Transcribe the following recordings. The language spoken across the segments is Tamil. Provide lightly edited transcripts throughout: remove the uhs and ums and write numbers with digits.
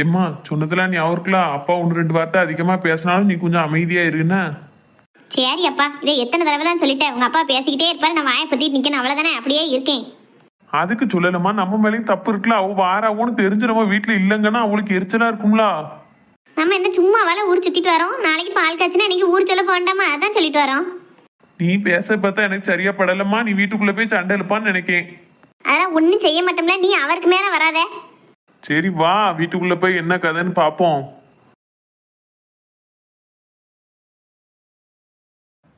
எம்மா சொன்னதெல்லாம் நீ அவருக்குலாம் அப்பா ஒன்று ரெண்டு வார்த்தை அதிகமா பேசினாலும் நீ கொஞ்சம் அமைதியா இருன்னா. சரி அப்பா, இதை எத்தனை தடவை தான் சொல்லிட்டேன். உங்க அப்பா பேசிக்கிட்டே இருப்பாரு, நான் வாயை பத்திட்டு நிக்கணும், அவ்வளவுதானே. அப்படியே இருக்கேன். அதுக்கு சொல்லலமா, நம்ம மேலேயும் தப்பு இருக்குல்ல. அவ வாராவோன்னு தெரிஞ்சு நம்ம வீட்டுல இல்லைங்கன்னா அவளுக்கு எரிச்சலா இருக்கும்ல. நம்ம என்ன சும்மா அவளை ஊர் சுத்திட்டு வரோம்? நாளைக்கு பால் காய்ச்சினா இன்னைக்கு ஊர் சொல்ல போண்டாமா, அதான் சொல்லிட்டு வரோம். நீ பேச பார்த்தா எனக்கு சரியா படலம்மா. நீ வீட்டுக்குள்ள போய் சண்டை எழுப்பான்னு நினைக்கேன். அதெல்லாம் ஒன்றும் செய்ய மாட்டோம்ல, நீ அவருக்கு மேல வராத. சரி வா, வீட்டுக்குள்ள போய் என்ன கதைன்னு பாப்போம்.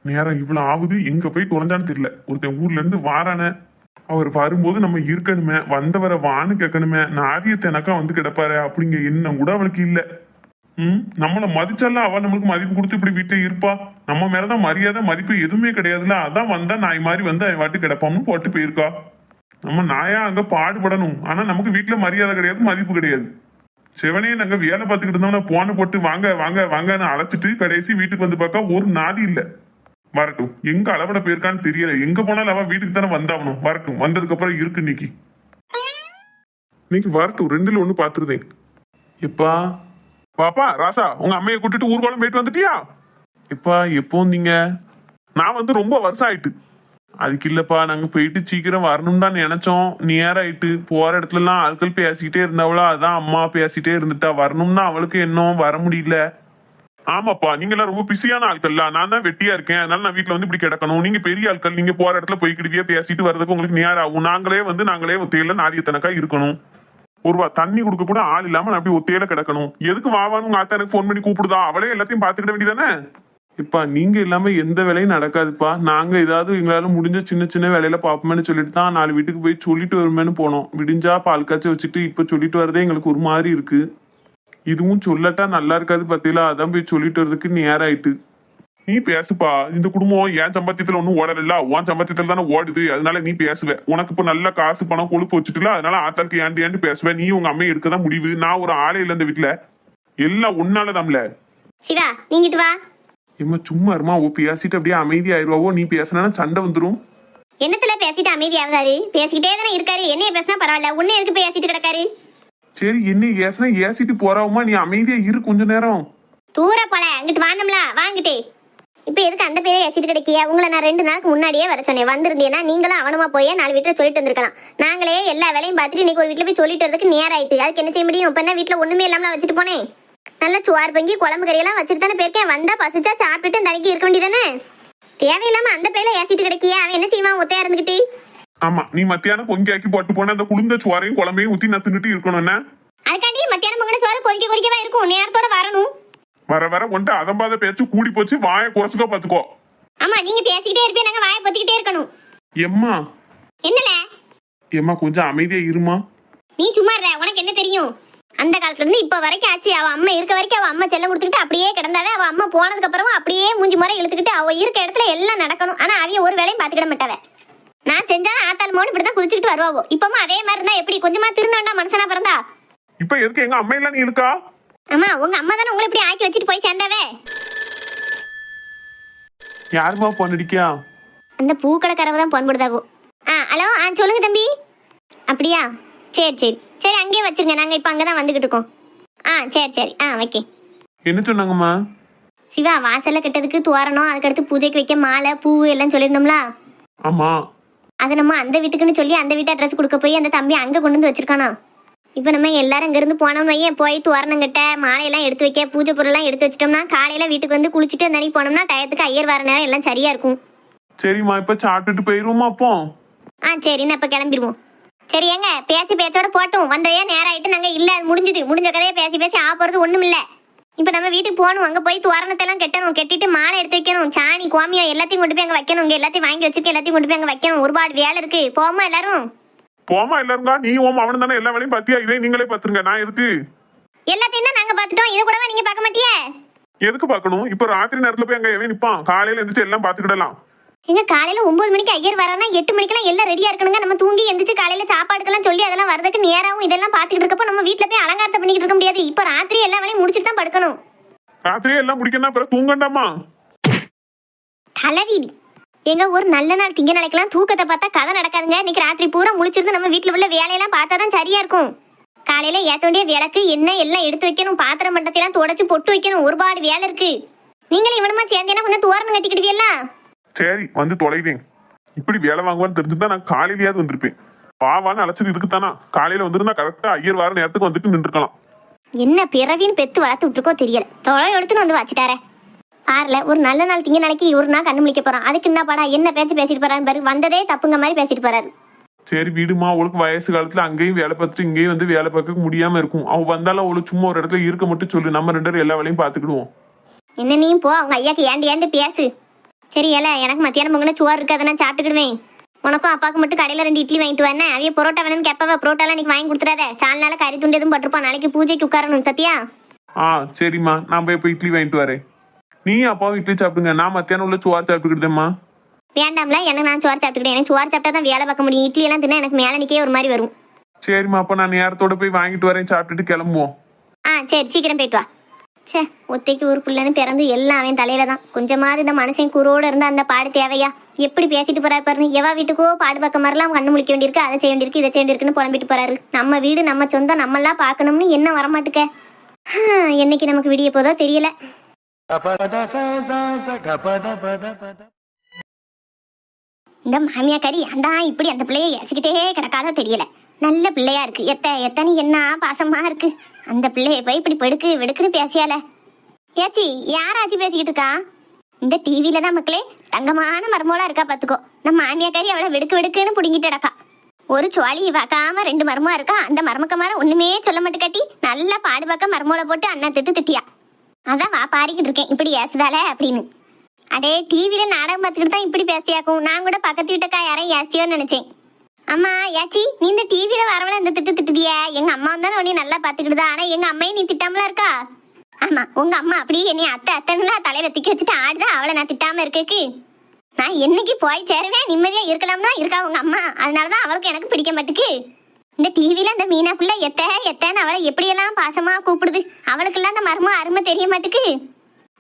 நேரம் இவ்வளவு ஆகுது, எங்க போய் தொலைஞ்சான்னு தெரியல. ஒருத்தன் ஊர்ல இருந்து வாரான, அவர் வரும்போது நம்ம இருக்கணுமே, வந்தவரை வான்னு கேட்கணுமே. நாதியத்தை எனக்கா வந்து கிடப்பாரு அப்படிங்க எண்ணம் கூட அவளுக்கு இல்ல. நம்மள மதிச்சாலாம் அவ நம்மளுக்கு மதிப்பு கொடுத்து இப்படி வீட்டுல இருப்பா. நம்ம மேலதான் மரியாதை மதிப்பு எதுவுமே கிடையாதுல்ல. அதான் வந்தா நாய் மாதிரி வந்து அவன் வாட்டு கிடப்பான்னு போட்டு போயிருக்கா. நம்ம நாயா அங்க பாடுபடணும். ஆனா நமக்கு வீட்டுல மரியாதை கிடையாது, மதிப்பு கிடையாது. செவனையே நாங்க வேலை பார்த்துக்கிட்டு இருந்தோம்னா போன போட்டு வாங்க வாங்க வாங்கன்னு அழைச்சிட்டு கடைசி வீட்டுக்கு வந்து பார்க்க ஒரு நாதி இல்ல. வரட்டும், எங்க அளவிட போயிருக்கான்னு தெரியல. எங்க போனாலும் அவன் வீட்டுக்கு தானே வந்தாகணும். வரட்டும், வந்ததுக்கு அப்புறம் இருக்கு இன்னைக்கு. இன்னைக்கு வரட்டும், ரெண்டுல ஒண்ணு பாத்துருதேன். எப்பா பாப்பா ராசா, உங்க அம்மையை கூட்டிட்டு ஊர்வலம் போயிட்டு வந்துட்டியா? எப்பா எப்போ வந்தீங்க? நான் வந்து ரொம்ப வருஷம் ஆயிட்டு. அதுக்கு இல்லப்பா, நாங்க போயிட்டு சீக்கிரம் வரணும் தான் நினைச்சோம். நேரம் ஆயிட்டு. போற இடத்துல எல்லாம் ஆட்கள் பேசிக்கிட்டே இருந்தாவளா, அதான் அம்மா பேசிட்டே இருந்துட்டா. வரணும்னா அவளுக்கு இன்னும் வர முடியல. ஆமாப்பா, நீங்க எல்லாம் ரொம்ப பிஸியான ஆட்கள்ல. நான் தான் வெட்டியா இருக்கேன், அதனால நான் வீட்டுல வந்து இப்படி கிடக்கணும். நீங்க பெரிய ஆட்கள், நீங்க போற இடத்துல போய்கிட்டே பேசிட்டு வர்றதுக்கு உங்களுக்கு நேரம் ஆகும். நாங்களே ஒத்தையில நாதியத்தனக்கா இருக்கணும். ஒருவா தண்ணி கொடுக்க கூட ஆள் இல்லாம நான் அப்படி ஒத்தையில கிடக்கணும். எதுக்கு வாவான்னு உங்க ஆத்தா எனக்கு போன் பண்ணி கூப்பிடுதா? அவளே எல்லாத்தையும் பாத்துக்கிட வேண்டியதானே. இப்பா நீங்க இல்லாம எந்த வேலையும் நடக்காதுப்பா. நாங்க ஏதாவது எங்களால முடிஞ்ச சின்ன சின்ன வேலையில பாப்போமேன்னு சொல்லிட்டு தான் 4 வீட்டுக்கு போய் சொல்லிட்டு வருமேன்னு போனோம். விடிஞ்சா பால் காய்ச்சி வச்சுட்டு இப்ப சொல்லிட்டு வரதே எங்களுக்கு ஒரு மாதிரி இருக்கு. இதுவும் சொல்லட்டா நல்லா இருக்காது பத்தியில. அதான் போய் சொல்லிட்டு வரதுக்கு நேரம் ஆயிட்டு. நீ பேசுப்பா. இந்த குடும்பம் என் சம்பாத்தியத்துல ஒன்னும் ஓடல, உன் சம்பாத்தியத்துல தானே ஓடுது. அதனால நீ பேசுவ. உனக்கு இப்ப நல்ல காசு பணம் கொழுப்பு வச்சுட்டுல, அதனால ஆத்தாளுக்கு ஏண்டு பேசுவேன். நீ உங்க அம்மையை எடுக்கதான் முடிவு. நான் ஒரு ஆளே இல்ல இந்த வீட்டுல. எல்லாம் உன்னாலதான்ல. சிவா நீங்கிட்டு வா. இம்மா சும்மா இருமா. ஓ பேசிட்டு அப்படியே அமைதி ஆயிடுவாவோ. நீ பேசினா சண்டை வந்துடும். என்னத்துல பேசிட்டு அமைதி ஆகுதாரு? பேசிக்கிட்டே தானே இருக்காரு. என்னைய பேசினா பரவாயில்ல, உன்னை எதுக்கு பேசிட்டு கிடக்காரு? சரி என்ன ஏசினா ஏசிட்டு போறாவுமா. நீ அமைதியா இரு கொஞ்ச நேரம். தூர போல அங்கிட்டு வாங்கம்ல, வாங்கிட்டே. இப்ப எதுக்கு அந்த பேரை ஏசிட்டு கிடைக்கிய? உங்களை நான் 2 நாளுக்கு முன்னாடியே வர சொன்னேன். வந்திருந்தேன்னா நீங்களும் அவனுமா போய் 4 வீட்டுல சொல்லிட்டு வந்திருக்கலாம். நாங்களே எல்லா வேலையும் பார்த்துட்டு இன்னைக்கு ஒரு வீட்டுல போய் சொல்லிட்டு வரதுக்கு நேரம் ஆயிட்டு. அதுக்கு என்ன செய்ய முடியும்? இப்ப என்ன வீட்டுல ஒண்ணுமே இல்லாம வச்சுட்டு போனேன். நல்ல சோறு பொங்கி குழம்பு கறியெல்லாம் வச்சுட்டு தானே போயிருக்கேன். வந்தா பசிச்சா சாப்பிட்டுட்டு தனிக்கு இருக்க வேண்டியதானே. தேவையில்லாம அந்த பேர்ல ஏசிட்டு கிடைக்கிய. அவன் என்ன செய்வான் ஒத்தையா இருந்துகிட்டு? ஆமா, நீ மத்தியானம் பொங்கி ஆக்கி போட்டு போன அந்த குளிர்ந்த சோறையும் குழம்பையும் ஊத்தி நான் தின்னுட்டு இருக்கணும்னா. அதுக்காண்டி மத்தியானம் பொங்கன சோறு கொதிக்கவா இருக்கும். நேரத்தோட வரணும். வர ஒன்ட்டு அதம்பாத பேச்சு கூடி போச்சு. வாயை குறைச்சுக்கோ பாத்துக்கோ. ஆமா, நீங்க பேசிக்கிட்டே இருப்பீங்க, நாங்க வாயை பொத்திக்கிட்டே இருக்கணும். எம்மா என்னல? எம்மா கொஞ்சம் அமைதியா இருமா. நீ சும்மா இருற. உனக்கு என்ன தெரியும்? அந்த காலத்துல இருந்து இப்ப வரைக்கும் ஆச்சு. அவ அம்மா இருக்க வரைக்கும் அவ அம்மா செல்லம் கொடுத்துக்கிட்டு அப்படியே கிடந்தாவே. அவ அம்மா போனதுக்கு அப்புறமா அப்படியே மூஞ்சி முறை இழுத்துக்கிட்டு அவ இருக்க இடத்துல எல்லாம் நடக்கணும். ஆனா அவைய ஒரு வேலையும் பாத்துக்கிட மாட்டாவ. நான் செஞ்சாலும் ஆத்தாள் மோன்னு இப்படிதான் குதிச்சுக்கிட்டு வருவாவோ. இப்பவும் அதே மாதிரி இருந்தா எப்படி? கொஞ்சமா திருந்தாண்டா மனுஷனா பிறந்தா. இப்ப எதுக்கு எங்க அம்மா எல்லாம் நீ இருக்கா? ஆமா, உங்க அம்மா தானே உங்களை இப்படி ஆக்கி வச்சுட்டு போய் சேர்ந்தாவே. யாருமா போன் அடிக்கா? அந்த பூக்கடைக்காரவ தான் போன் போடுதாவோ. ஹலோ, சொல்லுங்க தம்பி. அப்படியா? சரி அங்கேயே வச்சிருங்க. நாங்க இப்ப அங்கதான் வந்துகிட்டு இருக்கோம். சரி வைக்க. என்ன சொன்னாங்கம்மா? சிவா, வாசல்ல கட்டதுக்கு தோரணம், அதுக்கடுத்து பூஜைக்கு வைக்க மாலை பூ எல்லாம் சொல்லியிருந்தோம்ல. ஆமா, அது நம்ம அந்த வீட்டுக்குன்னு சொல்லி அந்த வீட்டு அட்ரஸ் கொடுக்க போய் அந்த தம்பி அங்க கொண்டு வந்து வச்சிருக்கானா. இப்ப நம்ம எல்லாரும் இங்க இருந்து போனோம் வையன், போய் தோரணம் கட்ட மாலையெல்லாம் எடுத்து வைக்க பூஜை பொருள் எல்லாம் எடுத்து வச்சிட்டோம்னா காலையில வீட்டுக்கு வந்து குளிச்சுட்டு அந்த அன்னைக்கு போனோம்னா டயத்துக்கு ஐயர் வர நேரம் எல்லாம் சரியா இருக்கும். சரிம்மா, இப்ப சாப்பிட்டுட்டு போயிருவோமா அப்போ? சரி, நான் இப்ப கிளம்பிடுவோம். சரி, ஏங்க பேச்சோட போட்டும். வந்தையா நேரம் ஆயிட்டு நாங்க இல்ல, அது முடிஞ்ச கதையை பேசி ஆப்பறது ஒண்ணும் இல்ல. இப்ப நம்ம வீட்டுக்கு போகணும். அங்க போய் தோரணத்தை எல்லாம் கட்டணும். கட்டிட்டு மாலை எடுத்து வைக்கணும். சாணி கோமியம் எல்லாத்தையும் கொண்டு போய் அங்க வைக்கணும். இங்க எல்லாத்தையும் வாங்கி வச்சிருக்க, எல்லாத்தையும் கொண்டு போய் அங்க வைக்கணும். ஒருபாடு வேலை இருக்கு. போமா எல்லாரும்? போமா எல்லாருங்க. நீ அவனு தானே எல்லா வேலையும் பாத்தியா? இதே நீங்களே பாத்துருங்க. நான் எதுக்கு? எல்லாத்தையும் தான் நாங்க பாத்துட்டோம். இதை கூடவா நீங்க பார்க்க மாட்டியே? எதுக்கு பாக்கணும்? இப்ப ராத்திரி நேரத்துல போய் அங்க எவன் நிப்பான்? காலையில எந்திரிச்சு எல்லாம் பாத்துக்கிடலாம். எங்க காலையில 9 மணிக்கு ஐயர் வரானா 8 மணிக்கெல்லாம் எல்லாம் ரெடியா இருக்கணுங்க. நம்ம தூங்கி எந்திரிச்சு காலையில சாப்பாடுக்கெல்லாம் சொல்லி அதெல்லாம் வரதுக்கு நேராவும் இதெல்லாம் பாத்துக்கிட்டு இருக்கப்ப நம்ம வீட்டுல போய் அலங்காரத்தை பண்ணிக்கிட்டு இருக்க முடியாது. இப்ப ராத்திரி எல்லா வேலையும் முடிச்சுட்டு தான் படுக்கணும். ராத்திரியே எல்லாம் முடிக்கணும், அப்புறம் தூங்கண்டாமா? தலைவீதி. எங்க ஒரு நல்ல நாள் திங்க நாளைக்கெல்லாம் தூக்கத்தை பார்த்தா கதை நடக்காதுங்க. இன்னைக்கு ராத்திரி பூரா முழிச்சிருந்து நம்ம வீட்டுல உள்ள வேலையெல்லாம் பார்த்தா தான் சரியா இருக்கும். காலையில ஏத்த வேண்டிய விளக்கு என்ன எல்லாம் எடுத்து வைக்கணும், பாத்திரம் மட்டத்தையெல்லாம் துடைச்சு பொட்டு வைக்கணும், ஒருபாடு வேலை இருக்கு. நீங்களும் இவனுமா சேர்ந்தேன்னா கொஞ்சம் தோரணம் கட்டிக்கிடுவீல்ல. சரி வந்து தொலைவேன். இப்படி வேலை வாங்குவான்னு தெரிஞ்சுதான் நான் காலையிலயாவது வந்திருப்பேன். வாவான்னு அழைச்சது இதுக்கு தானா? காலையில வந்திருந்தா கரெக்டா ஐயர் வார நேரத்துக்கு வந்துட்டு நின்றுக்கலாம். என்ன பிறவின்னு பெத்து வளர்த்து விட்டுருக்கோ தெரியல. தொலை எடுத்துன்னு வந்து வச்சுட்டாரே. பாருல, ஒரு நல்ல நாள் திங்க நாளைக்கு இவரு நான் கண்ணு முழிக்க போறான். அதுக்கு என்ன பாடா என்ன பேச்சு பேசிட்டு போறாரு பாரு. வந்ததே தப்புங்க மாதிரி பேசிட்டு போறாரு. சரி வீடுமா, அவளுக்கு வயசு காலத்துல அங்கேயும் வேலை பார்த்துட்டு இங்கேயும் வந்து வேலை பார்க்க முடியாம இருக்கும். அவ வந்தாலும் அவளுக்கு சும்மா ஒரு இடத்துல இருக்க மட்டும் சொல்லு. நம்ம 2 பேரும் எல்லா வேலையும் பாத்துக்கிடுவோம். என்ன நீயும் போ, அவங்க ஐயாக்கு ஏண்டு பேசு. சரி ஏல, எனக்கு மத்தியானம் பொங்கன சோறு இருக்கு, அதை நான் சாப்பிட்டுக்கிடுவேன். உனக்கும் அப்பாவுக்கு மட்டும் கடையில 2 இட்லி வாங்கிட்டு வரேன். அவைய பரோட்டா வேணும்னு கேட்பாவ. பரோட்டாலாம் இன்னைக்கு வாங்கி கொடுத்துறாத. சால்னால கறி துண்டு எதுவும் பட்டிருப்பான். நாளைக்கு பூஜைக்கு உட்காரணும் பத்தியா? சரிம்மா, நான் போய் இட்லி வாங்கிட்டு வரேன். நீ அப்பாவும் இட்லி சாப்பிடுங்க. நான் மத்தியானம் உள்ள சோறு சாப்பிட்டுக்கிட்டேம்மா. வேண்டாம்ல, எனக்கு நான் சோறு சாப்பிட்டுக்கிட்டேன். எனக்கு சோறு சாப்பிட்டா தான் வேலை பார்க்க முடியும். இட்லி எல்லாம் தின்னா எனக்கு மேலே நிற்கே ஒரு மாதிரி வரும். சரிம்மா, அப்ப நான் நேரத்தோட போய் வாங்கிட்டு வரேன். சாப்பிட்டுட்டு கிளம்புவோம். சரி சீக்கிரம் போயிட்டு வா. சே, ஒத்தைக்கு ஒரு பிள்ளைன்னு பிறந்து எல்லாம் அவன் தலையில தான். கொஞ்சமாவது இந்த மனுஷன் கூரோட இருந்தா அந்த பாடு தேவையா? எப்படி பேசிட்டு போறாரு பாருன்னு. எவா வீட்டுக்கோ பாடு பக்கம் மாதிரிலாம் கண்ணு முழிக்க வேண்டியிருக்கு, அதை செய்ய வேண்டியிருக்கு, இதை செய்ய வேண்டியிருக்குன்னு புலம்பிட்டு போறாரு. நம்ம வீடு நம்ம சொந்தம், நம்மளாம் பார்க்கணும்னு என்ன வரமாட்டுக்க. என்னைக்கு நமக்கு விடிய போதோ தெரியல. இந்த மாமியா கறி ஏன்டா இப்படி அந்த பிள்ளைய ஏசிக்கிட்டே கிடக்காதோ தெரியல. நல்ல பிள்ளையா இருக்கு. எத்தனை என்ன பாசமா இருக்கு. அந்த பிள்ளைய போய் இப்படி பெடுக்கு வெடுக்குன்னு பேசியால. ஏச்சி, யாராச்சும் பேசிக்கிட்டு இருக்கா? இந்த டிவியில தான் மக்களே தங்கமான மருமோளா இருக்கா பாத்துக்கோ. நம்ம மாமியா கறி அவளை வெடுக்கு வெடுக்குன்னு புடுங்கிட்டு கிடக்கா. ஒரு சுவாலி பார்க்காம 2 மருமா இருக்கா. அந்த மருமக்கமார ஒண்ணுமே சொல்ல மாட்டு கட்டி நல்லா பாடு பார்க்க மருமோளை போட்டு அண்ணா திட்டியா. அதான் வா பாரிக்கிட்டு இருக்கேன் இப்படி ஏசுதால அப்படின்னு. அடே, டிவியில நாடகம் பார்த்துக்கிட்டு தான் இப்படி பேசியாக்கும். நான் கூட பக்கத்து வீட்டுக்கா யாரையும் ஏசியோன்னு நினைச்சேன். அம்மா ஏச்சி, நீ இந்த டிவியில வரவள இந்த திட்டுதிய எங்க அம்மா தானே உன்னை நல்லா பாத்துக்கிட்டுதா. ஆனா எங்க அம்மையும் நீ திட்டாமலாம் இருக்கா? ஆமா, உங்க அம்மா அப்படியே என்னை அத்தைன்னா தலையில தூக்கி வச்சுட்டு ஆடுதா. அவளை நான் திட்டாம இருக்கேக்கு. நான் என்னைக்கு போய் சேருவேன் நிம்மதியா இருக்கலாம்னா இருக்கா உங்க அம்மா. அதனாலதான் அவளுக்கு எனக்கு பிடிக்க மாட்டுக்கு. இந்த டிவியில அந்த மீனா புள்ள எத்தன்னு அவளை எப்படியெல்லாம் பாசமா கூப்பிடுது. அவளுக்கெல்லாம் அந்த மர்மம் அருமை தெரிய மாட்டுக்கு.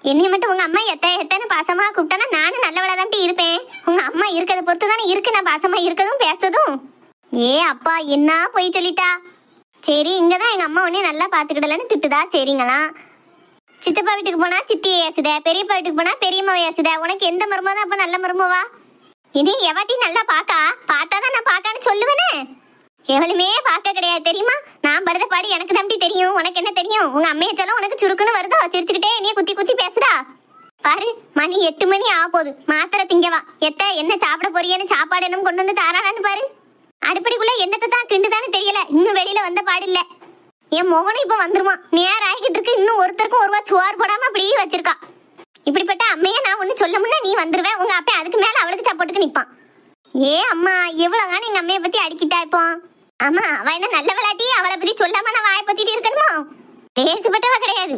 என்னைய மட்டும் உங்க அம்மா எத்தனை பாசமா கூப்பிட்டானா நானும் நல்லவளா தான் இருப்பேன். உங்க அம்மா இருக்கிறத பொறுத்து தானே இருக்கு நான் பாசமா இருக்கதும் பேசுறதும். ஏ அப்பா, என்ன போய் சொல்லிட்டா. சரி, இங்கதான் எங்க அம்மா உடனே நல்லா பாத்துக்கிடலன்னு திட்டுதா. சரிங்களாம். சித்தப்பா வீட்டுக்கு போனா சித்தியை ஏசுத, பெரியப்பா வீட்டுக்கு போனா பெரியம்மாவை ஏசுத. உனக்கு எந்த மருமோ தான் அப்ப நல்ல மருமவா? இனி எவாட்டி நல்லா பார்த்தாதான் நான் பார்க்கான்னு சொல்லுவேனே. எவளுமே பார்க்க கிடையாது தெரியுமா? நான் படுத பாடு எனக்கு தம்பி தெரியும். உனக்கு என்ன தெரியும்? உங்க அம்மையை சொல்ல உனக்கு சுருக்குன்னு வருதோ? சிரிச்சுக்கிட்டே என்னைய குத்தி பேசுடா. பாரு, மணி 8 மணி ஆக போகுது. மாத்திரை திங்கவா. என்ன சாப்பிட போறியன்னு சாப்பாடு என்ன கொண்டு வந்து தாராளான்னு பாரு. அடுப்படிக்குள்ள என்னத்தை தான் கிண்டுதான்னு தெரியல. இன்னும் வெளியில வந்த பாடு இல்ல. என் மோகனும் இப்ப வந்துருமா. நேரம் ஆகிக்கிட்டு இருக்கு. இன்னும் ஒருத்தருக்கும் ஒருவா சோறு போடாம அப்படியே வச்சிருக்கா. இப்படிப்பட்ட அம்மைய நான் ஒண்ணு சொல்ல முன்ன நீ வந்துருவேன். உங்க அப்பா அதுக்கு மேல அவளுக்கு சப்போர்ட்டுக்கு நிப்பான். ஏ அம்மா, எவ்வளவுதான் எங்க அம்மைய பத்தி அடிக்கிட்டா இப்போ. ஆமா, அவ என்ன நல்ல விளையாட்டி? அவளை பத்தி சொல்லாம நான் வாயை பத்திட்டு இருக்கணுமோ? பேசப்பட்டவ கிடையாது.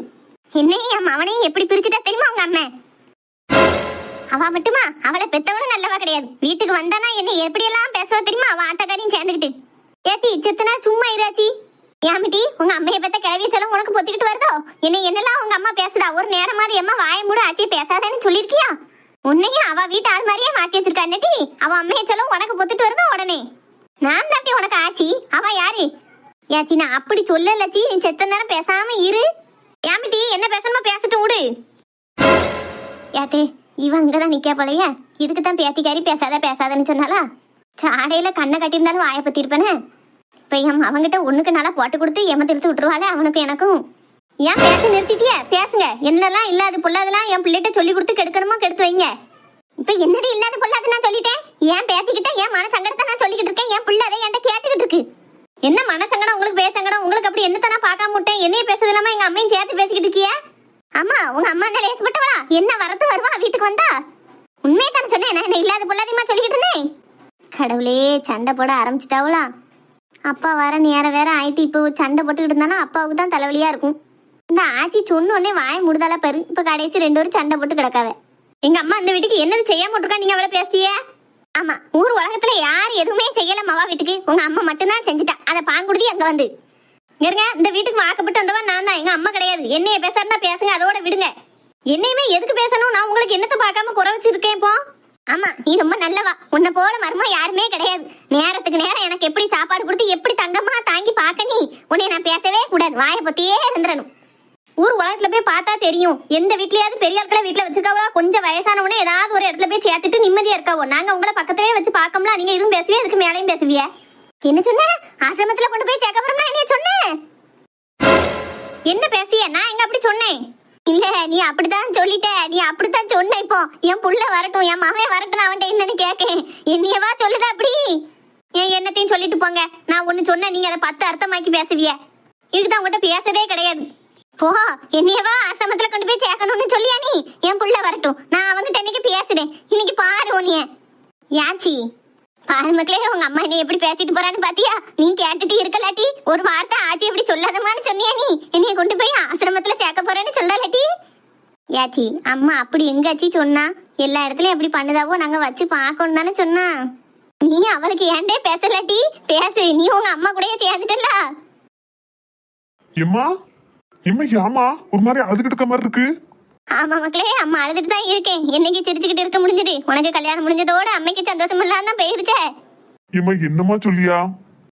என்னையும் அவனையும் எப்படி பிரிச்சுட்டா தெரியுமா உங்க அம்மா? அவ மட்டுமா? அவளை பெத்தவளும் நல்லவா கிடையாது. வீட்டுக்கு வந்தானா என்ன எப்படியெல்லாம் பேசுவா தெரியுமா? அவ ஆத்தக்காரையும் சேர்ந்துக்கிட்டு. ஏச்சி, சித்தனா சும்மா இராச்சி. ஏமிட்டி, உங்க அம்மையை பத்த கிளவிய சொல்ல உனக்கு பொத்திக்கிட்டு வருதோ? என்னெல்லாம் உங்க அம்மா பேசுதா? ஒரு நேரமாவது அம்மா வாயை மூட ஆச்சி பேசாதேன்னு சொல்லிருக்கியா? உன்னையும் அவ வீட்டு ஆள் மாதிரியே மாத்தி வச்சிருக்கா நெட்டி. அவ அம்மையை சொல்ல உனக்கு பொத்திட்டு வருதோ உடனே? நான் தாட்டி உனக்கு ஆச்சி. அவ யாரு? ஏச்சி, நான் அப்படி சொல்லலச்சி. நீ செத்த நேரம் பேசாம இரு. ஏமிட்டி, என்ன பேசணுமோ பேசட்டும் விடு. ஏத்தே, இவன் அங்கதான் நிக்கா போலையா? இதுக்கு தான் பேத்திக்காரி பேசாதன்னு சொன்னாலா? சாடையில கண்ணை கட்டியிருந்தாலும் வாயை பத்தி இருப்பேனே. இப்ப அவங்கிட்ட ஒண்ணுக்கு நல்லா போட்டு கொடுத்து ஏமாத்திருத்து விட்டுருவாளே அவனுக்கு எனக்கும். ஏன் பேச நிறுத்திட்டிய? பேசுங்க. என்னெல்லாம் இல்லாது பொல்லாதெல்லாம் என் பிள்ளைகிட்ட சொல்லி கொடுத்து கெடுக்கணுமோ கெடுத்து வைங்க. இப்ப என்னது இல்லாத பொல்லாது நான் சொல்லிட்டேன். ஏன் பேத்திக்கிட்ட என் மனசங்கடத்தை நான் சொல்லிக்கிட்டு இருக்கேன். என் பிள்ளை அதை என்கிட்ட கேட்டுக்கிட்டு இருக்கு. என்ன மனசங்கடம் உங்களுக்கு? பேச்சங்கடம் உங்களுக்கு? அப்படி என்னத்தை நான் பார்க்காம விட்டேன்? என்னைய பேசுறது இல்லாம எங்க அம்மையும் சேர்த்து பேசிக்கிட்டு இருக்கியா? ஆமா, உங்க அம்மா என்ன லேசப்பட்டவா? என்ன வரத்து வருவா வீட்டுக்கு வந்தா? உண்மையை தானே சொன்னேன். என்ன இல்லாத பொல்லாதையுமா சொல்லிக்கிட்டு இருந்தேன்? கடவுளே, சண்டை போட ஆரம்பிச்சுட்டாவளா? அப்பா வர நேரம் வேற ஆயிட்டு. இப்போ சண்டை போட்டுக்கிட்டு இருந்தானா அப்பாவுக்கு தான் தலைவலியா இருக்கும். இந்த ஆச்சி சொன்னோடனே வாயை முடுதால பாரு. இப்ப கடைசி 2 பேரும் சண்டை போட்டு கிடக்காவ. எங்க அம்மா அந்த வீட்டுக்கு என்னது செய்யாம இருக்கா? நீங்க அவளை பேசிய? ஆமா, ஊர் உலகத்துல யார் எதுவுமே செய்யலாம் அவ வீட்டுக்கு. உங்க அம்மா மட்டும்தான் செஞ்சுட்டா. அதை பாங்குடுதி அங்க வந்து இருங்க. இந்த வீட்டுக்கு வாக்கப்பட்டு வந்தவா நான் தான். எங்க அம்மா கிடையாது. என்னைய பேசாருன்னா பேசுங்க, அதோட விடுங்க. என்னையுமே எதுக்கு பேசணும்? நான் உங்களுக்கு என்னத்தை பார்க்காம குறை வச்சிருக்கேன் இப்போ? ஆமா நீ ரொம்ப நல்லவா. உன்னை போல மர்மமா யாருமே கிடையாது. நேரத்துக்கு நேரம் எனக்கு எப்படி சாப்பாடு கொடுத்து எப்படி தங்கமா தாங்கி பார்க்க நீ. உன்னை நான் பேசவே கூடாது, வாயை பத்தியே இருந்துடணும். ஊர் உலகத்துல போய் பார்த்தா தெரியும். எந்த வீட்லயாவது பெரிய ஆட்களை வீட்டுல வச்சிருக்காவா? கொஞ்சம் வயசானவனே ஏதாவது ஒரு இடத்துல போய் சேர்த்துட்டு நிம்மதியா இருக்காவோ. நாங்க உங்களை பக்கத்திலே வச்சு பார்க்கோம்ல, நீங்க இதுவும் பேசுவியா, இதுக்கு மேலையும் பேசுவிய. என்ன சொன்ன? ஆசிரமத்துல கொண்டு போய் சேர்க்க போறோம்னா என்ன சொன்ன? என்ன பேசிய? நான் எங்க அப்படி சொன்னேன்? இல்ல நீ அப்படித்தான் சொல்லிட்ட, நீ அப்படித்தான் சொன்ன. இப்போ என் புள்ள வரட்டும், என் மகன் வரட்டும், அவன்கிட்ட என்னன்னு கேட்கேன். என்னையவா சொல்லுதா அப்படி? என் என்னத்தையும் சொல்லிட்டு போங்க. நான் ஒண்ணு சொன்ன, நீங்க அதை 10 அர்த்தமாக்கி பேசுவிய. இதுக்குதான் உங்ககிட்ட பேசதே கிடையாது. ஓ, என்னையவா ஆசிரமத்துல கொண்டு போய் சேர்க்கணும்னு சொல்லியா நீ? என் புள்ள வரட்டும், நான் அவங்கிட்ட இன்னைக்கு பேசுறேன். இன்னைக்கு பாரு உன்னைய. யாச்சி பாரு மக்களே, உங்க அம்மா என்ன எப்படி பேசிட்டு போறான்னு பாத்தியா? நீ கேட்டுட்டு இருக்கலாட்டி ஒரு வார்த்தை ஆச்சி எப்படி சொல்லாதமான்னு சொன்னியா நீ? என்னைய கொண்டு போய் ஆசிரமத்துல சேர்க்க போறேன்னு சொல்லலாட்டி? யாச்சி அம்மா அப்படி எங்காச்சி சொன்னா? எல்லா இடத்துலயும் எப்படி பண்ணுதாவோ நாங்க வச்சு பார்க்கணும் தானே சொன்னா. நீ அவளுக்கு ஏன்டே பேசலாட்டி? பேசு, நீ உங்க அம்மா கூடயே சேர்ந்துட்டல. எம்மா எம்மா ஏமா ஒரு மாதிரி அழுதுகிட்டு இருக்க மாதிரி இருக்கு? ஆமா மக்களே, அம்மா அழுதுட்டு தான் இருக்கேன். என்னைக்கு சிரிச்சுக்கிட்டு இருக்க முடிஞ்சது? உனக்கு கல்யாணம் முடிஞ்சதோட அம்மைக்கு சந்தோஷம் இல்லாம தான் போயிருச்சே. எம்மா என்னமா சொல்லியா?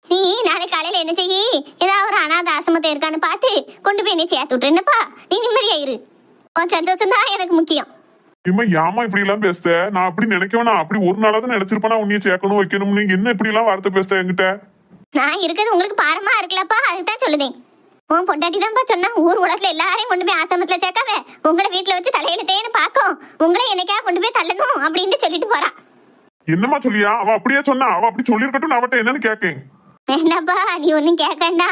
நீ நாளைக்கு காலையில என்ன செய்யி, ஏதாவது ஒரு அனாத ஆசிரமத்தை இருக்கான்னு பார்த்து கொண்டு போய் நீ சேர்த்து விட்டுருப்பா. நீ நிம்மதியாயிரு. உன் சந்தோஷம் தான் எனக்கு முக்கியம். எம்மா ஏமா இப்படி எல்லாம் பேசுத? நான் அப்படி நினைக்கவேனா? அப்படி ஒரு நாளாவது நினைச்சிருப்பானா உன்னைய சேர்க்கணும் வைக்கணும்னு? என்ன இப்படி எல்லாம் வார்த்தை பேசுத என்கிட்ட? நான் இருக்கிறது உங்களுக்கு பாரமா இருக்கலப்பா, அதுதான் சொல்லுதேன். உன் பொண்டாட்டி தான்ப்பா சொன்னா ஊர் உலகத்துல எல்லாரையும் கொண்டு போய் ஆசிரமத்துல சேர்க்காத, உங்களை வீட்டுல வச்சு தலையிலத்தேன்னு பாக்கும், உங்களை என்னைக்கா கொண்டு போய் தள்ளணும் அப்படின்னு சொல்லிட்டு போறா. என்னமா சொல்லியா? அவ அப்படியே சொன்னா? அவ அப்படி சொல்லிருக்கட்டும், நான் அவட்ட என்னன்னு கேக்கேன். வேண்டாப்பா, நீ ஒன்னும் கேட்கண்டா.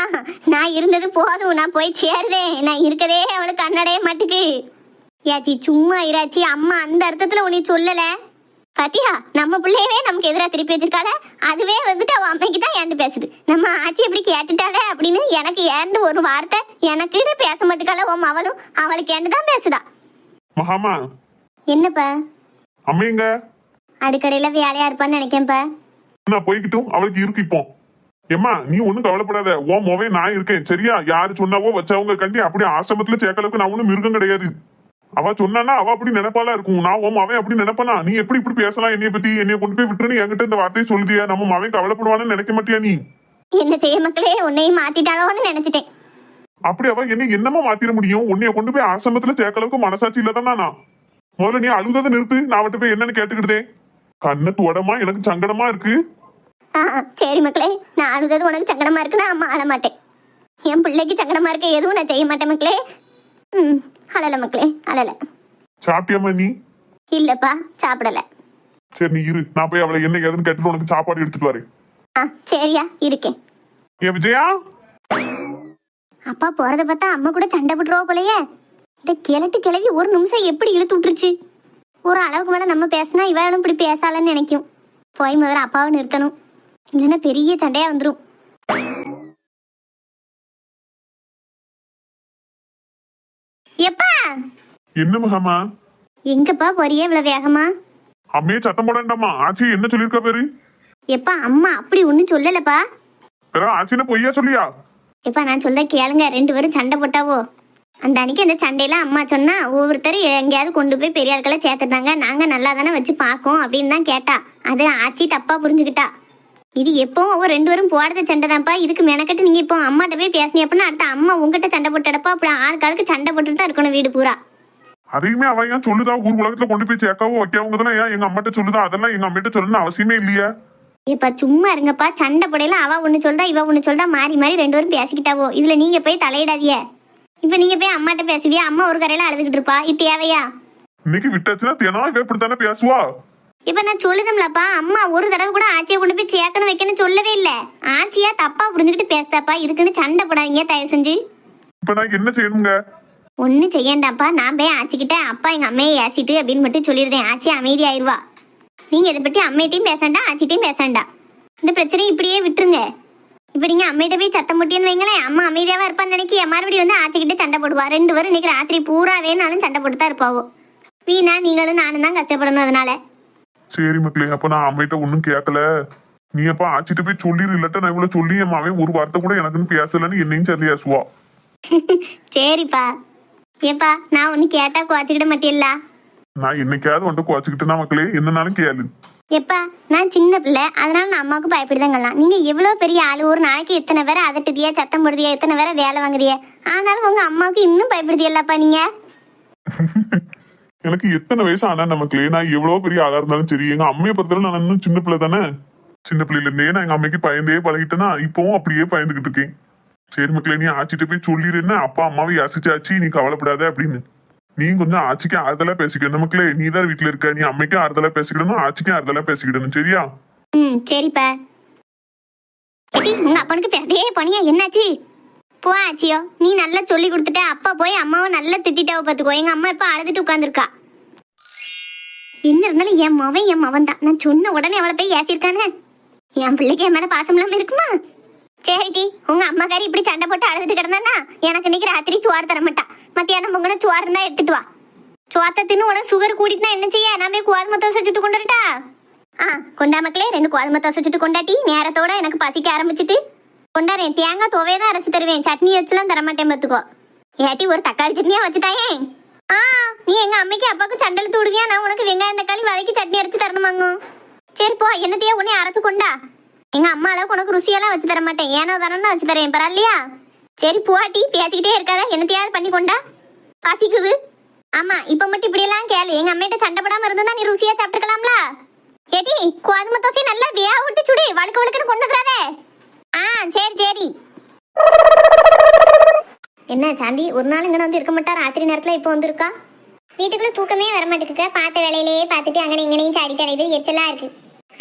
நான் இருந்தது போதும், நான் போய் சேருதேன். நான் இருக்கதே அவளுக்கு கண்ணடைய மாட்டுக்கு. யாச்சி சும்மா இராச்சி, அம்மா அந்த அர்த்தத்துல உன்னை சொல்லல. பாத்தியா, நம்ம பிள்ளையவே நமக்கு எதிராக திருப்பி வச்சிருக்காள. அதுவே வந்துட்டு அவ அம்மைக்கு தான் ஏண்டு பேசுது. நம்ம ஆச்சி எப்படி கேட்டுட்டாளே அப்படின்னு எனக்கு ஏண்டு ஒரு வார்த்தை எனக்குன்னு பேச மாட்டுக்கால. உன் அவளும் அவளுக்கு ஏண்டு தான் பேசுதா. மகாமா என்னப்பா? அம்மைங்க அடுக்கடையில வேலையா இருப்பான்னு நினைக்கேன்ப்பா. நான் போய்கிட்டும் அவளுக்கு இருக்கு இப்போ. ஏம்மா நீ ஒண்ணும் கவலைப்படாத, உன் மோவே நான் இருக்கேன் சரியா? யாரு சொன்னாவோ வச்சவங்க கண்டி அப்படி ஆசிரமத்துல சேர்க்கலவுக்கு நான் ஒண்ணும் மிருகம் கிடையாது. அவ சொன்னா அவ அப்படி நினைப்பாளா இருக்கும். நான் உன் மவன் அப்படி நினைப்பானா? நீ எப்படி இப்படி பேசலாம் என்னைய பத்தி? என்னைய கொண்டு போய் விட்டுன்னு என்கிட்ட இந்த வார்த்தையை சொல்லுதியா? நம்ம மவன் கவலைப்படுவான்னு நினைக்க மாட்டியா நீ? என்ன செய்ய மக்களே, உன்னையும் மாத்திட்டாலோன்னு நினைச்சிட்டேன். அப்படி அவ என்ன என்னமா மாத்திர முடியும்? உன்னைய கொண்டு போய் ஆசிரமத்துல சேர்க்கலவுக்கு மனசாட்சி இல்லதானா? நான் முதல்ல நீ அழுததை நிறுத்து. நான் அவட்ட போய் என்னன்னு கேட்டுக்கிட்டேன். கண்ணு தொடமா எனக்கு சங்கடமா இருக்கு. சரி மக்களே, நான் அழுதது உனக்கு சங்கடமா இருக்குன்னா அம்மா அழ மாட்டேன். என் பிள்ளைக்கு சங்கடமா இருக்க எதுவும் நான் செய்ய மாட்டேன் மக்களே. அழல மக்களே, அழல. சாப்பிட்டியாமா நீ? இல்லப்பா, சாப்பிடல. சரி நீ இரு, நான் போய் அவளை என்ன ஏதுன்னு கேட்டுட்டு உனக்கு சாப்பாடு எடுத்துட்டு வரேன். சரியா இருக்கேன். ஏ விஜயா, அப்பா போறத பார்த்தா அம்மா கூட சண்டை போட்டுருவா போலயே. இந்த கிளவி ஒரு நிமிஷம் எப்படி இழுத்து விட்டுருச்சு. ஒரு அளவுக்கு மேல நம்ம பேசினா இவளும் இப்படி பேசாலன்னு நினைக்கும். போய் முதல்ல அப்பாவை நிறுத்தணும், இல்லைன்னா பெரிய சண்டையா வந்துடும். எப்பா என்ன மகாமா? எங்கப்பா போறியே இவ்வளவு வேகமா? அம்மையே சத்தம் போடாண்டாமா. ஆச்சி என்ன சொல்லிருக்கா பேரு? எப்பா அம்மா அப்படி ஒண்ணும் சொல்லலப்பா. வேற ஆச்சின்னு பொய்யா சொல்லியா? எப்பா நான் சொல்ற கேளுங்க, 2 பேரும் சண்டை போட்டாவோ. அந்த அன்னைக்கு அந்த சண்டையெல்லாம் அம்மா சொன்னா ஒவ்வொருத்தரும் எங்கேயாவது கொண்டு போய் பெரிய ஆட்களை சேர்த்துட்டாங்க, நாங்க நல்லா தானே வச்சு பார்க்கோம் அப்படின்னு தான் கேட்டா. அது ஆச்சி தப்பா புரிஞ்சுக்கிட்டா. இது எப்பவும் ஒவ்வொரு 2 பேரும் போடுறது சண்டை தான்ப்பா. இதுக்கு மெனக்கட்டு நீங்க இப்போ அம்மாட்ட போய் பேசினீங்க அப்படின்னா அடுத்த அம்மா உங்ககிட்ட சண்டை போட்டுடப்பா. அப்படி ஆளுக்காளுக்கு சண்டை போட்டுட்டு தான் இருக்கணும் வீடு பூரா. அதையுமே அவ ஏன் சொல்லுதா? ஊர் உலகத்துல கொண்டு போய் சேர்க்காவோ வைக்காவங்க தானே ஏன் எங்க அம்மாட்ட சொல்லுதா? அதெல்லாம் எங்க அம்மிட்ட சொல்லணும்னு அவசியமே இல்லையா? இப்ப சும்மா இருங்கப்பா, சண்டை போடையில அவ ஒண்ணு சொல்றா இவ ஒண்ணு சொல்றா, மாறி மாறி 2 பேரும் பேசிக்கிட்டாவோ. இதுல நீங்க போய் தலையிடாதீங்க. இப்ப நீங்க போய் அம்மாட்ட பேசுவியா, அம்மா ஒரு கரையில அழுதுகிட்டு இருப்பா. இது தேவையா? இன்னைக்கு விட்டாச்சுன்னா தினம் இவ இப்படித்தானே பேசுவா. இப்ப நான் சொல்லுதம்லப்பா, அம்மா ஒரு தடவை கூட ஆச்சியை கொண்டு போய் சேர்க்கணும் வைக்கணும் சொல்லவே இல்ல. ஆச்சியா தப்பா புரிஞ்சுக்கிட்டு பேசுதாப்பா. இதுக்குன்னு சண்டை போடாதீங்க தயவு செஞ்சு. இப்ப நான் என்ன செய்யணுங்க? ஒன்னும் செய்யண்டாப்பா. நான் போய் ஆச்சிக்கிட்ட அப்பா எங்க அம்மையை ஏசிட்டு அப்படின்னு மட்டும் சொல்லிடுறேன். ஆச்சி அமைதி ஆயிடுவா. நீங்க இதை பத்தி அம்மையிட்டையும் பேசாண்டா ஆச்சிட்டையும் பேசாண்டா. இந்த பிரச்சனையை இப்படியே விட்டுருங்க. இப்ப நீங்க அம்மையிட்ட போய் சத்தம் போட்டியன்னு வைங்களேன், அம்மா அமைதியாவா இருப்பான்னு நினைக்கிய மறுபடியும் வந்து ஆச்சிக்கிட்ட சண்டை போடுவா. 2 பேரும் இன்னைக்கு ராத்திரி பூராவேனாலும் சண்டை போட்டு தான் இருப்பாவோ. வீணா நீங்களும் நானும் தான் கஷ்டப்படணும் அதனால. சரி மக்களே, அப்ப நான் அம்மையிட்ட ஒண்ணும் கேட்கல. நீ அப்ப ஆச்சிட்டு போய் சொல்லிடு. இல்லாட்ட நான் இவ்வளவு சொல்லி என் மாவன் ஒரு வார்த்தை கூட எனக்குன்னு பேசலன்னு என்னையும் சொல்லி பேசுவா. சரிப்பா. ஏப்பா நான் ஒண்ணு கேட்டா குவாச்சிக்கிட மாட்டியல்ல? நான் என்னைக்காவது வந்து குறைச்சிக்கிட்டேன்னா மக்களே என்னன்னாலும் கேளு. எப்பா நான் சின்ன பிள்ளை, அதனால நான் அம்மாவுக்கு பயப்படுதாங்கலாம். நீங்க எவ்வளவு பெரிய ஆளு, ஒரு நாளைக்கு எத்தனை பேரை அதட்டுதியா, சத்தம் போடுதியா, எத்தனை பேரை வேலை வாங்குறிய, ஆனாலும் உங்க அம்மாவுக்கு இன்னும் பயப்படுதியல்லப்பா நீங்க. எனக்கு எத்தனை வயசு ஆனா நமக்கு நான் எவ்வளவு பெரிய ஆளா இருந்தாலும் சரி, எங்க அம்மையை பொறுத்தவரை நான் இன்னும் சின்ன பிள்ளை தானே. சின்ன பிள்ளைல இருந்தே நான் எங்க அம்மைக்கு பயந்தே பழகிட்டேன்னா இப்பவும் அப்படியே பயந்துகிட்டு இருக்கேன். சரி மக்களே, நீ ஆச்சிட்ட போய் சொல்லிடுன்னா அப்பா அம்மாவை யாசிச்சாச்சு, நீ கவலைப்படாத அப்படின்னு. நீ கொஞ்சம் ஆச்சிக்கு ஆறுதலா பேசிக்கணும் மக்களே. நீ தான் வீட்டுல இருக்க, நீ அம்மைக்கு ஆறுதலா பேசிக்கிடணும், ஆச்சிக்கும் ஆறுதலா பேசிக்கிடணும், சரியா? சரிப்பா. உங்க அப்பனுக்கு பெரிய பணியா என்னாச்சு? போ ஆச்சியோ, நீ நல்லா சொல்லி கொடுத்துட்ட. அப்பா போய் அம்மாவை நல்லா திட்டாவ பாத்துக்கோ. எங்க அம்மா இப்ப அழுதுட்டு உட்காந்துருக்கா. என்ன இருந்தாலும் என் மவன் தான். நான் சொன்ன உடனே அவளை போய் ஏசிருக்கானே, என் பிள்ளைக்கு என் மேல பாசம் இல்லாம இருக்குமா? சரிடி, உங்க அம்மாக்காரி இப்படி சண்டை போட்டு அழுதுட்டு கிடந்தானா எனக்கு இன்னைக்கு ராத்திரி சோறு தர மாட்டா. மத்தியானம் பொங்கன சோறு இருந்தா எடுத்துட்டு வா. சோத்தை தின்னு உனக்கு சுகர் கூட்டிட்டுனா என்ன செய்ய? நான் போய் கோதுமை தோசை சுட்டு கொண்டு வரட்டா? கொண்டா மக்களே, 2 கோதுமை தோசை சுட்டு கொண்டாட்டி. நேரத்தோட எனக்கு பசிக்க ஆரம்பிச்சிட்டு கொண்டாறேன். தேங்காய் துவையை தான் அரைச்சு தருவேன், சட்னி வச்சுலாம் தரமாட்டேன் பார்த்துக்கோ. ஏட்டி ஒரு தக்காளி சட்னியா வச்சுட்டாயே. நீ எங்க அம்மைக்கு அப்பாவுக்கு சண்டல் தூடுவியா, நான் உனக்கு வெங்காயம் தக்காளி வதக்கி சட்னி அரைச்சு தரணுமாங்க. சரி போ, என்னத்தையே உடனே அரைச்சு கொண்டா. எங்க அம்மா அளவுக்கு உனக்கு ருசியெல்லாம் வச்சு தர மாட்டேன், ஏனோ தானே வச்சு தரேன், பரவாயில்லையா? சரி போட்டி, பேசிக்கிட்டே இருக்காத, என்னத்தையாவது பண்ணி கொண்டா. பசிக்குது. ஆமா, இப்ப மட்டும் இப்படி எல்லாம் கேளு. எங்க அம்மிட்ட சண்டை படாம இருந்தா நீ ருசியா சாப்பிட்டுக்கலாம்ல. ஏடி கோதுமை தோசை நல்லா வேக விட்டு சுடி, வழுக்க வழுக்குன்னு கொண்டு வந்துடாதே. சரி சரி. என்ன சாந்தி ஒரு நாள் இங்கே வந்து இருக்க மாட்டா, ராத்திரி நேரத்துல இப்போ வந்திருக்கா? வீட்டுக்குள்ள தூக்கமே வர மாட்டேங்குக்க. பார்த்த வேலையிலேயே பார்த்துட்டு அங்கே இங்கனையும் சாடி தலைது எச்சலா இருக்கு.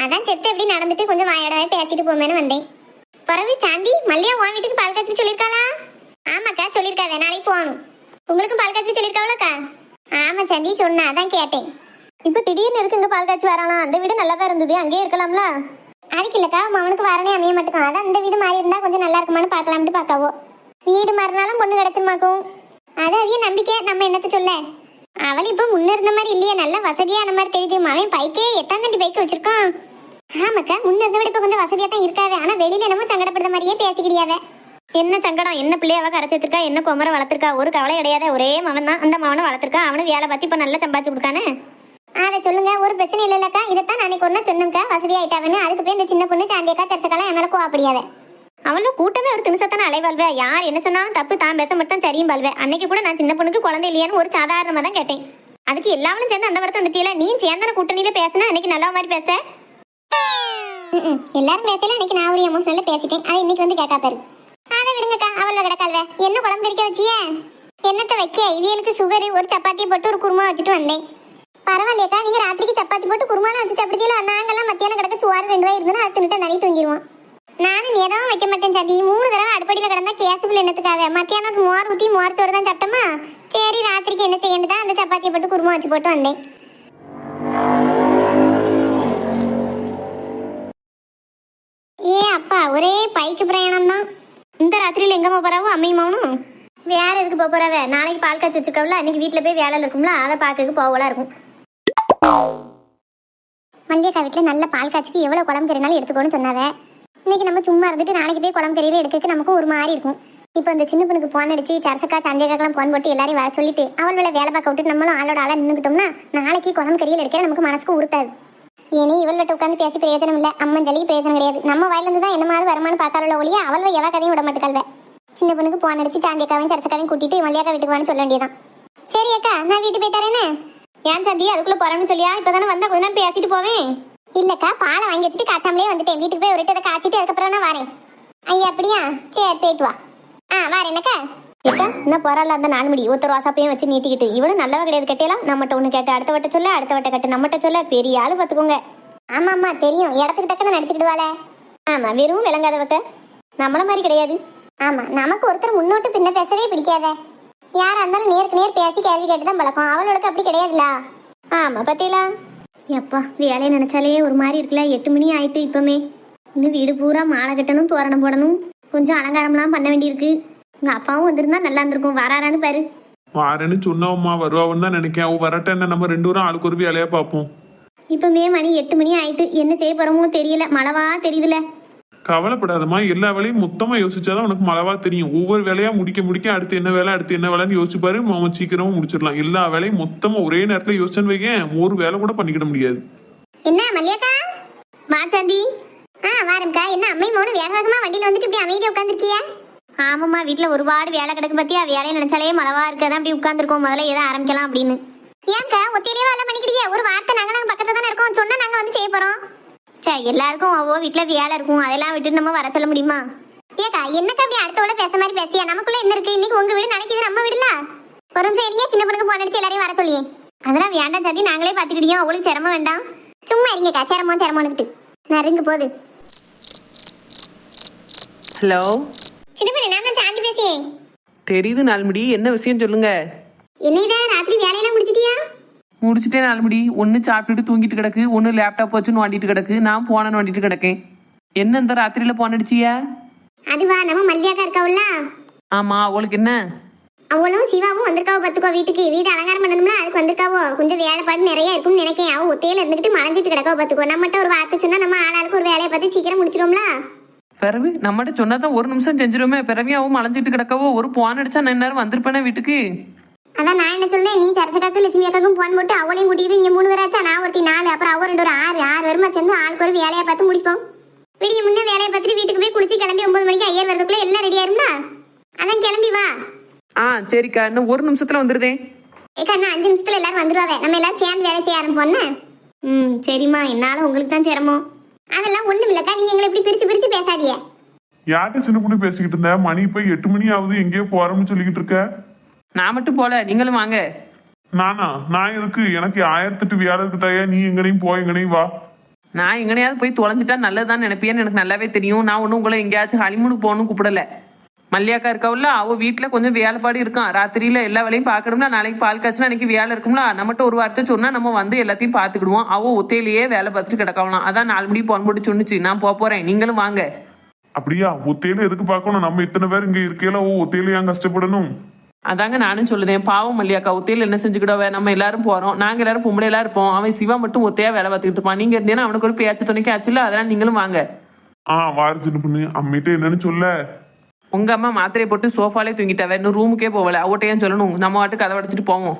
அதான் செத்து எப்படி நடந்துட்டு கொஞ்சம் வாயோட பேசிட்டு போமேன்னு வந்தேன். பிறகு சாந்தி மல்லியா உன் வீட்டுக்கு பால் காய்ச்சி சொல்லியிருக்காளா? ஆமாக்கா சொல்லியிருக்காத, நாளைக்கு போகணும். உங்களுக்கு பால் காய்ச்சி சொல்லியிருக்காவளாக்கா? ஆமா சாந்தி சொன்னா, அதான் கேட்டேன். இப்போ திடீர்னு எதுக்கு இங்கே பால் காய்ச்சி வரலாம்? அந்த வீடு நல்லா தான் இருந்தது, அங்கேயே இருக்கலாம்ல. அதுக்கு இல்லக்கா, அவனுக்கு வரனே அமைய மாட்டேக்கும். அதான் இந்த வீடு மாறி இருந்தா கொஞ்சம் நல்லா இருக்குமான்னு பார்க்கலாம்னு பார்க்காவோ. வீடு மாறினாலும் பொண்ணு கிடைச்சிருமாக்கும். அது அவைய நம்பிக்கை, நம்ம என்னத்த சொல்ல. அவள் இப்போ முன்ன இருந்த மாதிரி இல்லையே, நல்ல வசதியான மாதிரி தெரியுது. அவன் பைக்கே 8ஆம் பைக்கு வச்சிருக்கான். ஆமாக்கா, முன்ன இருந்த விட இப்போ கொஞ்சம் வசதியா தான் இருக்காது. ஆனா வெளியில என்னமோ சங்கடப்படுற மாதிரியே பேசிக்கிறியாவ. என்ன சங்கடம்? என்ன பிள்ளையாவ கரைச்சிருக்கா, என்ன குமரை வளர்த்துருக்கா? ஒரு கவலை கிடையாது, ஒரே மகன் தான். அந்த மகனை வளர்த்துருக்கா, அவனு வேலை பார்த்து இப்போ நல்லா சம்பாதிச்சு கொடுக்கானே. அதை சொல்லுங்க, ஒரு பிரச்சனை இல்லைல்லக்கா. இதைத்தான் அன்னைக்கு ஒரு நாள் சொன்னோம்க்கா, வசதியாயிட்டாவன்னு. அதுக்கு போய் இந்த சின்ன பொண்ணு சாந்தியக்கா சரசக்காலாம் என் மேலே கோவப்படியாவே. அவளோட கூட்டமே ஒரு திமிசத்தான அலைவாழ்வே. யார் என்ன சொன்னாலும் தப்பு, தான் பேச மட்டும் சரியும் பால்வே. அன்னைக்கு கூட நான் சின்ன பொண்ணுக்கு குழந்தை இல்லையான்னு ஒரு சாதாரணமாக தான் கேட்டேன். அதுக்கு எல்லாவளும் சேர்ந்து அந்த வரத்தை வந்துட்டியல. நீ சேர்ந்தான கூட்டணியில பேசினா அன்னைக்கு நல்ல மாதிரி பேச. எல்லாரும் பேசல, அன்னைக்கு நான் ஒரு எமோஷனல்ல பேசிட்டேன். அதை இன்னைக்கு வந்து கேட்காப்பாரு. அதை விடுங்கக்கா, அவளோட கிடக்கால்வே. என்ன குழம்பு கறிக்க வச்சியே? என்னத்தை வைக்க? இவியலுக்கு சுகர், ஒரு சப்பாத்தியை போட்டு ஒரு குருமா வச்சுட்டு வந்தேன். பரவாயில்லையக்கா, நீங்க ராத்திரிக்கு சப்பாத்தி போட்டு குருமாலாம் வச்சு சாப்பிடுறீங்களா? நாங்கெல்லாம் மத்தியானம் கிடக்க சோறு 2 ரூபாய் இருந்ததுன்னா அது தின்னுட்டு நடி தூங்கிடுவோம். நானும் நேரம் வைக்க மாட்டேன் சாந்தி. 3 தடவை அடுப்படியில் கிடந்தா கேசுபில் என்னத்துக்காக? மத்தியானம் மோர் ஊற்றி மோர் சோறு தான் சாப்பிட்டோமா. சரி ராத்திரிக்கு என்ன செய்யணும் தான் அந்த சப்பாத்தியை போட்டு குருமா வச்சு போட்டு வந்தேன். அப்பா ஒரே பைக்கு பிரயாணம் தான். இந்த ராத்திரியில் எங்கம்மா போறாவோ அம்மையுமாவனும்? வேற எதுக்கு போக போறாவ? நாளைக்கு பால் காய்ச்சி வச்சிருக்கவள, அன்னைக்கு வீட்டில் போய் வேலை இருக்கும்ல, அதை பார்க்கறதுக்கு போகலாம் இருக்கும். மல்லியக்கா வீட்டில் நல்ல பால் காய்ச்சிக்கு எவ்வளோ குழம்பு கறினாலும் எடுத்துக்கோன்னு சொன்னாவே. இன்னைக்கு நம்ம சும்மா இருந்துட்டு நாளைக்கு போய் குழம்பு கறியில எடுக்கிறதுக்கு நமக்கும் ஒரு மாதிரி இருக்கும். இப்போ இந்த சின்ன பொண்ணுக்கு போன் அடிச்சு சரசக்கா சந்தியக்காக்கெல்லாம் போன் போட்டு எல்லாரையும் வர சொல்லிட்டு அவளோட வேலை பார்க்க விட்டு நம்மளும் ஆளோட ஆளா நின்றுக்கிட்டோம்னா நாளைக்கு குழம்பு கறியில் எடுக்க நமக்கு மனசுக்கு உறுத்தாது. இனி இவள்கிட்ட உட்காந்து பேசி பிரயோஜனம் இல்லை, அம்மஞ்சலிக்கு பிரயோஜனம் கிடையாது. நம்ம வாயிலிருந்து தான் என்ன மாதிரி வருமானு பார்த்தால ஒழிய அவள் எவ கதையும் விட மாட்டேக்கல்வே. சின்ன பொண்ணுக்கு போன் அடிச்சு சாந்தியக்காவையும் சரசக்காவையும் கூட்டிட்டு மல்லியாக்கா வீட்டுக்கு வான்னு சொல்ல வேண்டியதான். சரி அக்கா, நான் வீட்டு போயிட்டாரேன்னு. ஏன் சந்தி அதுக்குள்ள போறேன்னு சொல்லியா? இப்போதானே வந்தா கொஞ்ச நேரம் பேசிட்டு போவேன். இல்லக்கா, பாலை வாங்கி வச்சுட்டு காய்ச்சாமலே வந்துட்டேன். வீட்டுக்கு போய் ஒரு இட்டதை காய்ச்சிட்டு அதுக்கப்புறம் நான் வரேன். ஐயா அப்படியா? சரி போயிட்டு வா. வரேனக்கா. ஏக்கா என்ன போறாள் அந்த 4 மணி ஒருத்தர் வாசாப்பையும் வச்சு நீட்டிக்கிட்டு. இவனும் நல்லவ கிடையாது. கட்டியலாம் நம்மகிட்ட ஒன்று கேட்டு அடுத்த வட்ட சொல்ல, அடுத்த வட்ட கட்டு நம்மகிட்ட சொல்ல. பெரிய ஆளு பார்த்துக்கோங்க. ஆமாம்மா தெரியும், இடத்துக்கு தக்கன நடிச்சுக்கிடுவாளே. ஆமா, வெறும் விளங்காதவக்க. நம்மள மாதிரி கிடையாது. ஆமா, நமக்கு ஒருத்தர் முன்னோட்டு பின்ன பேசவே பிடிக்காத. யாரா இருந்தாலும் நேருக்கு நேர் பேசி கேள்வி கேட்டு தான் பழக்கம். அவளுக்கு அப்படி கிடையாதுல. ஆமா பத்தியலா. எப்பா வேலையை நினைச்சாலே ஒரு மாதிரி இருக்குல்ல. 8 மணி ஆயிட்டு. இப்பவுமே இன்னும் வீடு பூரா மாலை கட்டணும், தோரணம் போடணும், கொஞ்சம் அலங்காரம்லாம் பண்ண வேண்டியிருக்கு. உங்க அப்பாவும் வந்திருந்தா நல்லா இருந்திருக்கும். வராரான்னு பாரு. வாரேன்னு சொன்னவம்மா வருவான்னு தான் நினைக்கேன். அவ வரட்ட என்ன, நம்ம 2 பேரும் ஆளுக்கு ஒரு வேலையா பார்ப்போம். இப்பவுமே மணி 8 மணி ஆயிட்டு. என்ன செய்ய போறோமோ தெரியல. மழவா தெரியுதுல. கவலைப்படாதம்மா, எல்லா வேலையும் மொத்தமா யோசிச்சாதான் உனக்கு மலவா தெரியும். ஒவ்வொரு வேலையா முடிக்க முடிக்க அடுத்து என்ன வேலை அடுத்து என்ன வேலைன்னு யோசிச்சு பாரு, அவன் சீக்கிரமா முடிச்சிடலாம். எல்லா வேலையும் மொத்தமா ஒரே நேரத்துல யோசிச்சேன்னு வைக்கேன், ஒரு வேலை கூட பண்ணிக்கிட முடியாது. என்ன மல்லியாக்கா வா சாந்தி. வாரம்க்கா. என்ன அம்மை மோனு வேக வேகமா வண்டியில வந்துட்டு இப்படி அமைதியா உட்காந்துருக்கிய? ஆமாம்மா, வீட்டுல ஒருபாடு வேலை கிடக்கு பத்தியா, வேலையை நினைச்சாலே மலவா இருக்கதான் அப்படி உட்காந்துருக்கோம். முதல்ல எதை ஆரம்பிக்கலாம் அப்படின்னு. ஏன்க்கா ஒத்தையிலேயே வேலை பண்ணிக்கிட்டீங்க? ஒரு வார்த்தை நாங்க பக்கத்துல தானே இருக்கோம், சொன்னா நாங்க வந்து செய்ய போறோம். சரி, எல்லாருக்கும் ஒவ்வொரு வீட்டுல வேலை இருக்கும், அதெல்லாம் விட்டுட்டு நம்ம வர சொல்ல முடியுமா? ஏக்கா என்னக்கா அப்படி அடுத்தவள பேச மாதிரி பேசியா? நமக்குள்ள என்ன இருக்கு? இன்னைக்கு உங்க வீடு நாளைக்கு இது நம்ம வீடுல. ஒரு நிமிஷம் இருங்க, சின்ன பொண்ணுக்கு போன் அடிச்சு எல்லாரையும் வர சொல்லியே. அதெல்லாம் வேண்டாம் சாதி, நாங்களே பாத்துக்கிட்டோம், அவளுக்கு சிரமம் வேண்டாம். சும்மா இருங்கக்கா, சிரமம்னுக்கிட்டு நறுங்க போகுது. ஹலோ சின்ன பொண்ணு, நான் தான் சாந்தி பேசியேன். தெரியுது நாள்முடி, என்ன விஷயம் சொல்லுங்க. என்னதான் ராத்திரி வேலையெல்லாம் முடிச்சிட்டியா? முடிச்சுட்டே நாள்முடி. ஒன்று சாப்பிட்டுட்டு தூங்கிட்டு கிடக்கு, ஒன்று லேப்டாப் வச்சு நோண்டிட்டு கிடக்கு, நான் போன நோண்டிட்டு கிடக்கேன். என்ன இந்த ராத்திரியில போன் அடிச்சியா? அதுவா, நம்ம மல்லியாக்கா இருக்காவுல்ல, ஆமா, அவளுக்கு என்ன? அவளும் சிவாவும் வந்திருக்காவோ பத்துக்கோ. வீட்டுக்கு வீடு அலங்காரம் பண்ணணும்னா அதுக்கு வந்திருக்காவோ. கொஞ்சம் வேலைப்பாடு நிறைய இருக்கும்னு நினைக்கேன். அவ ஒத்தையில இருந்துட்டு மறைஞ்சிட்டு கிடக்காவோ பத்துக்கோ. நம்மகிட்ட ஒரு வார்த்தை சொன்னா நம்ம ஆளாளுக்கு ஒரு வேலையை பார்த்து சீக்கிரம் முடிச்சிடுவோம்ல. பிறகு நம்மகிட்ட சொன்னாதான் ஒரு நிமிஷம் செஞ்சிருமே. பிறவி அவன் மலைஞ்சிட்டு கிடக்கவோ. ஒரு போன் அடிச்சா நான் நேரம் வந்திருப்பேனே வீட்டுக்கு. அதான் நான் என்ன சொல்றேன், நீ சரசக்காக்கும் லட்சுமி அக்காக்கும் போன் போட்டு அவளையும் கூட்டிட்டு இங்க 3 பேராச்சா, நான் ஒருத்தி 4, அப்புறம் அவ 2 ஒரு 6 பேருமா சேர்ந்து ஆளுக்கு ஒரு வேலையை பார்த்து முடிப்போம். விடிய முன்னே வேலையை பார்த்துட்டு வீட்டுக்கு போய் குளிச்சு கிளம்பி 9 மணிக்கு ஐயர் வரதுக்குள்ள எல்லாம் ரெடியா இருந்தா அதான் கிளம்பி வா. சரிக்கா, இன்னும் ஒரு நிமிஷத்துல வந்துருதேன். ஏக்கா, இன்னும் 5 நிமிஷத்துல எல்லாரும் வந்துருவாங்க. நம்ம எல்லாரும் சேர்ந்து வேலை செய்ய ஆரம்பிப்போம்னு. சரிம்மா, என்னால உங்களுக்கு தான் சிரமம். அதெல்லாம் ஒண்ணும் இல்லக்கா, நீங்க எங்களை இப்படி பிரிச்சு பிரிச்சு பேசாதீங்க. யார்கிட்ட சின்ன பொண்ணு பேசிக்கிட்டு இருந்த? மணி போய் 8 மணி ஆகுது, எங்கேயோ போறோம்னு சொல்லிக்கிட்டு இருக்க. நான் மட்டும் போல, நீங்களும் வாங்க. நான் எதுக்கு? எனக்கு 1008 வேலை இருக்கு தாயா. நீ எங்கனையும் போ, எங்கனையும் வா. நான் எங்கனையாவது போய் தொலைஞ்சிட்டா நல்லதுதான் நினைப்பியன்னு எனக்கு நல்லாவே தெரியும். நான் ஒன்றும் உங்களை எங்கேயாச்சும் ஹனிமூனுக்கு போகணும்னு கூப்பிடல. மல்லியாக்கா இருக்காவுல்ல, அவள் வீட்டில் கொஞ்சம் வேலைப்பாடு இருக்கான். ராத்திரியில எல்லா வேலையும் பார்க்கணும்னா, நாளைக்கு பால் காய்ச்சினா அன்னைக்கு வேலை இருக்கும்ல. நம்மகிட்ட ஒரு வார்த்தை சொன்னா நம்ம வந்து எல்லாத்தையும் பார்த்துக்கிடுவோம். அவள் ஒத்தையிலேயே வேலை பார்த்துட்டு கிடக்கலாம். அதான் 4 மணி போன் போட்டு சொன்னிச்சு. நான் போறேன், நீங்களும் வாங்க. அப்படியா? ஒத்தையில எதுக்கு பார்க்கணும்? நம்ம இத்தனை பேர் இங்க இருக்கையில ஒத்தையில ஏன் கஷ்டப்படணும்? அதாங்க நானும் சொல்லுதேன். பாவம் மல்லியாக்கா, ஒத்தையில என்ன செஞ்சுக்கிடவே? நம்ம எல்லாரும் போறோம், நாங்க எல்லாரும் பொம்பளையெல்லாம் இருப்போம். அவன் சிவா மட்டும் ஒத்தையா வேலை பார்த்துக்கிட்டு இருப்பான். நீங்க இருந்தேன்னா அவனுக்கு ஒரு பேச்சு துணைக்கு ஆச்சுல. அதெல்லாம் நீங்களும் வாங்க. வாரு சின்ன பொண்ணு. அம்மிட்ட என்னன்னு சொல்ல? உங்க அம்மா மாத்திரையை போட்டு சோஃபாலே தூங்கிட்டாவே, இன்னும் ரூமுக்கே போகல. அவட்டையும் சொல்லணும், நம்ம வாட்டு கதை அடைச்சிட்டு போவோம்.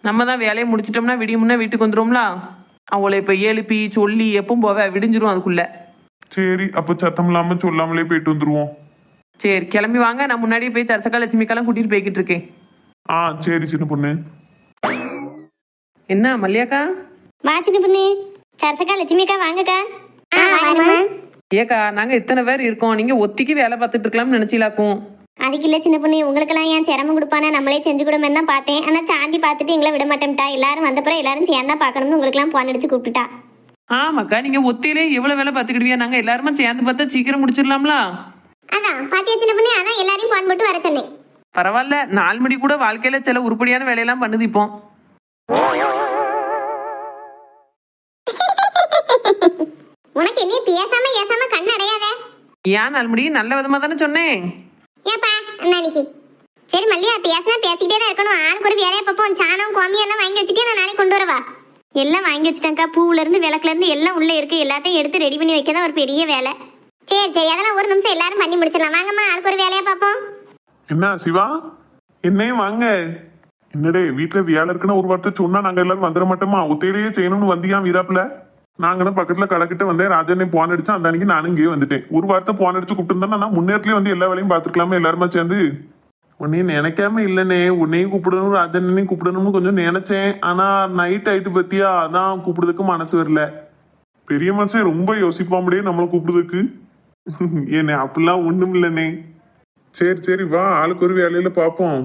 நம்ம தான் வேலையை முடிச்சிட்டோம்னா விடிய முன்னே வீட்டுக்கு வந்துடும்ல. அவளை இப்ப எழுப்பி சொல்லி எப்பவும் போவ, விடிஞ்சிரும் அதுக்குள்ள. சரி, அப்ப சத்தம் இல்லாம சொல்லாமலே போயிட்டு வந்துருவோம். சரி, கிளம்பி வாங்க. நான் முன்னாடியே போய் சரசக்கா லட்சுமிக்கெல்லாம் கூட்டிட்டு போய்கிட்டு இருக்கேன். சரி சின்ன பொண்ணு. என்ன மல்லியாக்கா? வா சின்ன பொண்ணு. சரசக்கா லட்சுமி அக்கா வாங்கக்கா. ஏக்கா, நாங்க இத்தனை பேர் இருக்கோம், நீங்க ஒத்திக்கு வேலை பார்த்துட்டு இருக்கலாம்னு நினைச்சீங்களாக்கும். அதுக்கு இல்ல சின்ன பொண்ணு, உங்களுக்கெல்லாம் ஏன் சிரமம் கொடுப்பானே, நம்மளே செஞ்சு கொடுமே தான் பார்த்தேன். ஆனா சாந்தி பார்த்துட்டு எங்களை விட மாட்டேன்ட்டா. எல்லாரும் வந்தப்பறம் எல்லாரும் சேர்ந்தா பார்க்கணும்னு உங்களுக்கெல்லாம் போன் அடிச்சு கூப்பிட்டுட்டா. ஆமாக்கா, நீங்க ஒத்தியிலே எவ்வளவு வேலை பார்த்துக்கிடுவியா? நாங்க எல்லாருமே சேர்ந்து பார்த்தா சீக்கிரம் முடிச்சிடலாம்ல. அதான் பாத்தியா சின்ன பொண்ணு, அதான் எல்லாரையும் போன் போட்டு வர சொன்னேன். பரவாயில்ல, 4 மணி கூட வாழ்க்கையில சில உருப்படியான வேலையெல்லாம் பண்ணுது இப்போ. உனக்கு என்ன பேசாம ஏசாம கண்ணு அடையாத? ஏன் 4 மணி? நல்ல விதமா தானே சொன்னேன். ஏப்பா அண்ணானிக்கு. சரி மல்லியா, பேசினா பேசிக்கிட்டே தான் இருக்கணும். ஆளுக்கு ஒரு வேலையை பார்ப்போம். சாணம் கோமி எல்லாம் வாங்கி வச்சுட்டே நான் நாளைக்கு கொண்டு வரவா? எல்லாம் வாங்கி வச்சுட்டேன்க்கா. பூவுல இருந்து விளக்குல இருந்து எல்லாம் உள்ள இருக்கு. எல்லாத்தையும் எடுத்து ரெடி பண்ணி வைக்க தான் ஒரு பெரிய வேலை. சரி, அதெல்லாம் ஒரு நிமிஷம் எல்லாரும் பண்ணி முடிச்சிடலாம். வாங்கம்மா, ஆளுக்கு ஒரு வேலையை பார்ப்போம். என்ன சிவா, என்னையும் வாங்க. என்னடே, வீட்டுல வேலை இருக்குன்னு ஒரு வார்த்தை சொன்னா நாங்க எல்லாரும் வந்துட மாட்டோமா? ஒத்தையிலேயே செய்யணும்னு வந்தியா வீராப்புல? நாங்களும் பக்கத்துல கடைக்கிட்ட வந்தேன். ராஜனே போன் அடிச்சா, அந்த அன்னைக்கு நானும் இங்கேயே வந்துட்டேன். ஒரு வார்த்தை போன் அடிச்சு கூப்பிட்டு நான் முன்னேறதுலயே வந்து எல்லா வேலையும் பாத்துக்கலாமே எல்லாருமா சேர்ந்து. உன்னையும் நினைக்காம இல்லனே, உன்னையும் கூப்பிடணும் ராஜனையும் கூப்பிடணும்னு கொஞ்சம் நினைச்சேன். ஆனா நைட் ஆயிட்டு பத்தியா, அதான் கூப்பிடுறதுக்கு மனசு வரல. பெரிய மனுஷன் ரொம்ப யோசிப்பாமடியே நம்மள கூப்பிடுறதுக்கு. ஏனே அப்படிலாம் ஒண்ணும் இல்லனே. சரி வா, ஆளுக்கு ஒரு வேலையில பாப்போம்.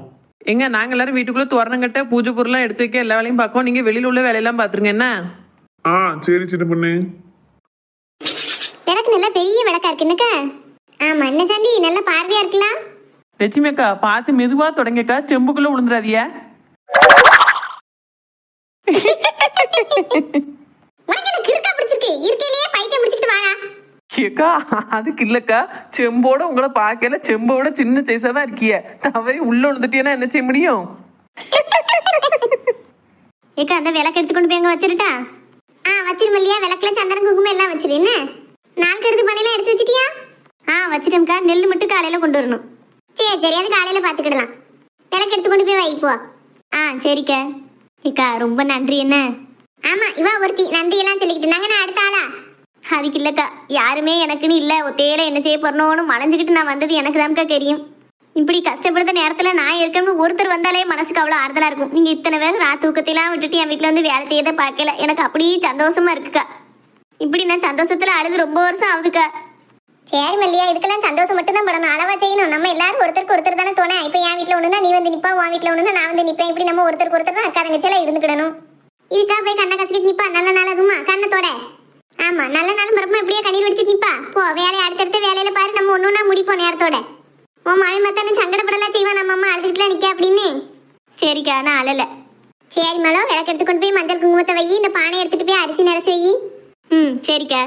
எங்க நாங்க எல்லாரும் வீட்டுக்குள்ள தோரணம் கட்ட பூஜை பொருள்லாம் எடுத்து வைக்க எல்லா வேலையும் பார்க்கோம். நீங்க வெளியில உள்ள வேலையெல்லாம் பாத்துருங்க என்ன. சரி சின்ன பொண்ணு. எனக்கு நல்ல பெரிய விளக்கா இருக்கு என்னக்கா? ஆமா, என்ன சாந்தி, நல்ல பார்வையா இருக்கலாம். லட்சுமி அக்கா, பார்த்து மெதுவா தொடங்கக்கா, செம்புக்குள்ள விழுந்துடாதிய. உனக்கு என்ன கிறுக்கா பிடிச்சிருக்கு? இருக்கையிலேயே பைத்தியம் பிடிச்சிட்டு வாடா. ஏக்கா, அதுக்கு இல்லக்கா, செம்போட உங்களை பார்க்கல, செம்போட சின்ன சைஸா தான் இருக்கிய. தவறி உள்ள விழுந்துட்டீங்கன்னா என்ன செய்ய முடியும்? ஏக்கா, அந்த விளக்கு எடுத்து கொண்டு போய் எங்க வச்சிருட்டா? வச்சிருமல்லையா? விளக்குல சந்தனம் குங்குமம் எல்லாம் வச்சிரு. என்ன 4 கருது பண்ணையெல்லாம் எடுத்து வச்சிட்டியா? நெல் மட்டும் காலையில கொண்டு வரணும். சரி சரி, அது காலையில பாத்துக்கிடலாம். விளக்கு எடுத்து கொண்டு போய் வைப்போ. ஆ சரிக்கா. ஏக்கா ரொம்ப நன்றி. என்ன? ஆமா, இவா ஒருத்தி நன்றி எல்லாம் சொல்லிக்கிட்டு இருந்தாங்க. நான் அடுத்த ஆளா? அதுக்கு இல்லக்கா, யாருமே எனக்குன்னு இல்ல. ஒத்தையில என்ன செய்ய போறணும்னு மலைஞ்சுக்கிட்டு நான் வந்தது எனக்கு தான்க்கா தெரியும். இப்படி கஷ்டப்படுத்த நேரத்துல நான் இருக்கேன்னு ஒருத்தர் வந்தாலே மனசுக்கு அவ்வளவு ஆறுதலா இருக்கும். நீங்க இத்தனை பேர் தூக்கத்தையெல்லாம் விட்டுட்டு என் வீட்டுல வந்து வேலை செய்யறத பார்க்கல. எனக்கு அப்படியே சந்தோஷமா இருக்குக்கா. இப்படி நான் சந்தோஷத்துல அழுது ரொம்ப வருஷம் ஆகுதுக்கா. சரி மல்லியா, இதுக்கெல்லாம் சந்தோஷம் மட்டும் தான் படணும், அளவா செய்யணும். நம்ம எல்லாரும் ஒருத்தருக்கு ஒருத்தர் தானே தோணை. இப்ப என் வீட்டுல ஒண்ணுனா நீ வந்து நிப்பா, உன் வீட்டுல ஒண்ணுனா நான் வந்து நிப்பேன். இப்படி நம்ம ஒருத்தருக்கு ஒருத்தர் தான் அக்கா தங்கச்சியெல்லாம் இருந்துக்கிடணும். இதுக்கா போய் கண்ணை கசிக்கிட்டு நிப்பா? நல்ல நாள் அதுமா கண்ணத்தோட. ஆமா, நல்ல நாளும் பிறப்புமா இப்படியே கண்ணீர் வடிச்சு நிப்பா. போ வேலையை அடுத்தடுத்த வேலையில பாரு, நம்ம ஒண்ணுனா முடிப்போம் நேரத்தோட. உன் மாமி மத்தான சங்கடப்படலாம் செய்வான் நம்ம அம்மா அழுதுகிட்டுலாம் நிக்க அப்படின்னு. சரிக்கா, நான் அழல. சரி மலோ, விளக்கு எடுத்து கொண்டு போய் மஞ்சள் குங்குமத்தை வை. இந்த பானை எடுத்துட்டு போய் அரிசி நிறச்சி வை. ம் சரிக்கா.